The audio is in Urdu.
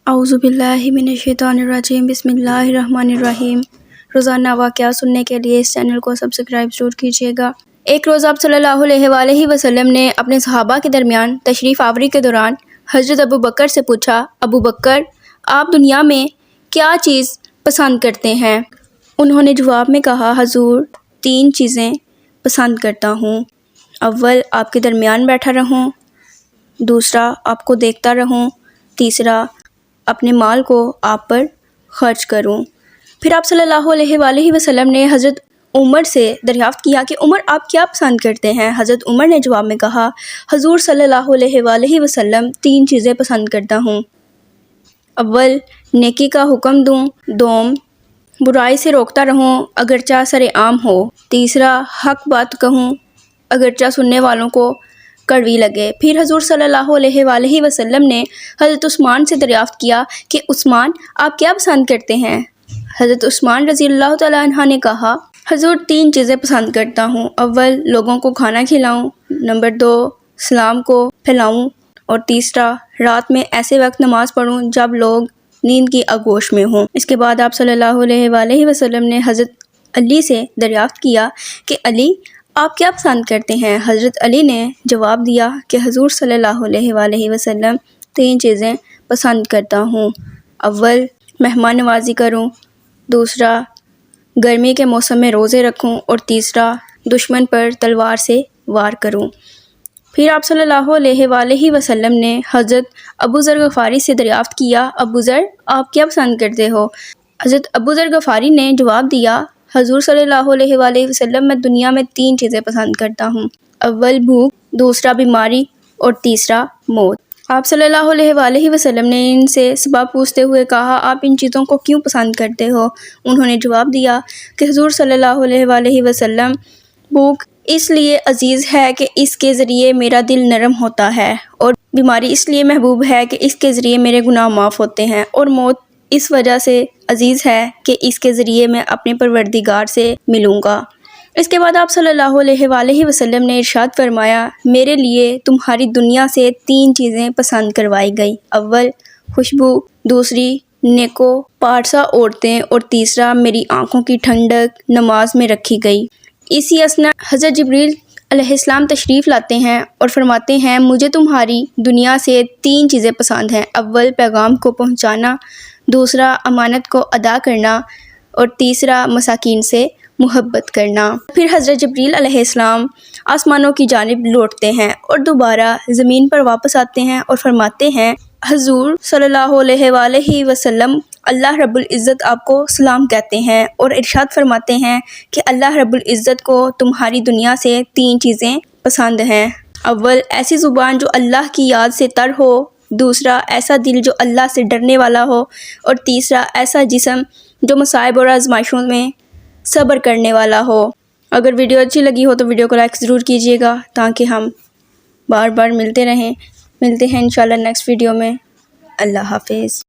اعوذ باللہ من الشیطان الرجیم، بسم اللہ الرحمن الرحیم۔ روزانہ واقعات سننے کے لیے اس چینل کو سبسکرائب ضرور کیجیے گا۔ ایک روز آپ صلی اللہ علیہ وآلہ وسلم نے اپنے صحابہ کے درمیان تشریف آوری کے دوران حضرت ابو بکر سے پوچھا، ابو بکر، آپ دنیا میں کیا چیز پسند کرتے ہیں؟ انہوں نے جواب میں کہا، حضور 3 چیزیں پسند کرتا ہوں۔ اول، آپ کے درمیان بیٹھا رہوں، دوسرا، آپ کو دیکھتا رہوں، تیسرا، اپنے مال کو آپ پر خرچ کروں۔ پھر آپ صلی اللہ علیہ وآلہ وسلم نے حضرت عمر سے دریافت کیا کہ عمر، آپ کیا پسند کرتے ہیں؟ حضرت عمر نے جواب میں کہا، حضور صلی اللہ علیہ وآلہ وسلم 3 چیزیں پسند کرتا ہوں۔ اول، نیکی کا حکم دوں، دوم، برائی سے روکتا رہوں اگرچہ سر عام ہو، تیسرا، حق بات کہوں اگرچہ سننے والوں کو کڑوی لگے۔ پھر حضور صلی اللہ علیہ وآلہ وسلم نے حضرت عثمان سے دریافت کیا کہ عثمان، آپ کیا پسند کرتے ہیں؟ حضرت عثمان رضی اللہ تعالیٰ عنہ نے کہا، حضور 3 چیزیں پسند کرتا ہوں۔ اول، لوگوں کو کھانا کھلاؤں، نمبر 2، سلام کو پھیلاؤں، اور تیسرا، رات میں ایسے وقت نماز پڑھوں جب لوگ نیند کی آغوش میں ہوں۔ اس کے بعد آپ صلی اللہ علیہ وآلہ وسلم نے حضرت علی سے دریافت کیا کہ علی، آپ کیا پسند کرتے ہیں؟ حضرت علی نے جواب دیا کہ حضور صلی اللہ علیہ وآلہ وسلم 3 چیزیں پسند کرتا ہوں۔ اول، مہمان نوازی کروں، دوسرا، گرمی کے موسم میں روزے رکھوں، اور تیسرا، دشمن پر تلوار سے وار کروں۔ پھر آپ صلی اللہ علیہ وآلہ وسلم نے حضرت ابو ذر غفاری سے دریافت کیا، ابو ذر، آپ کیا پسند کرتے ہو؟ حضرت ابو ذر غفاری نے جواب دیا، حضور صلی اللہ علیہ وآلہ وسلم، میں دنیا میں 3 چیزیں پسند کرتا ہوں۔ اول، بھوک، دوسرا، بیماری، اور تیسرا، موت۔ آپ صلی اللہ علیہ وآلہ وسلم نے ان سے سبب پوچھتے ہوئے کہا، آپ ان چیزوں کو کیوں پسند کرتے ہو؟ انہوں نے جواب دیا کہ حضور صلی اللہ علیہ وآلہ وسلم، بھوک اس لیے عزیز ہے کہ اس کے ذریعے میرا دل نرم ہوتا ہے، اور بیماری اس لیے محبوب ہے کہ اس کے ذریعے میرے گناہ معاف ہوتے ہیں، اور موت اس وجہ سے عزیز ہے کہ اس کے ذریعے میں اپنے پروردگار سے ملوں گا۔ اس کے بعد آپ صلی اللہ علیہ وآلہ وسلم نے ارشاد فرمایا، میرے لیے تمہاری دنیا سے 3 چیزیں پسند کروائی گئی۔ اول، خوشبو، دوسری، نیکو پارسا عورتیں، اور تیسرا، میری آنکھوں کی ٹھنڈک نماز میں رکھی گئی۔ اسی اثنا حضرت جبریل علیہ السلام تشریف لاتے ہیں اور فرماتے ہیں، مجھے تمہاری دنیا سے 3 چیزیں پسند ہیں۔ اول، پیغام کو پہنچانا، دوسرا، امانت کو ادا کرنا، اور تیسرا، مساکین سے محبت کرنا۔ پھر حضرت جبریل علیہ السلام آسمانوں کی جانب لوٹتے ہیں اور دوبارہ زمین پر واپس آتے ہیں اور فرماتے ہیں، حضور صلی اللہ علیہ وآلہ وسلم، اللہ رب العزت آپ کو سلام کہتے ہیں اور ارشاد فرماتے ہیں کہ اللہ رب العزت کو تمہاری دنیا سے 3 چیزیں پسند ہیں۔ اول، ایسی زبان جو اللہ کی یاد سے تر ہو، دوسرا، ایسا دل جو اللہ سے ڈرنے والا ہو، اور تیسرا، ایسا جسم جو مصائب اور آزمائشوں میں صبر کرنے والا ہو۔ اگر ویڈیو اچھی لگی ہو تو ویڈیو کو لائک ضرور کیجیے گا تاکہ ہم بار بار ملتے ہیں انشاءاللہ نیکسٹ ویڈیو میں۔ اللہ حافظ۔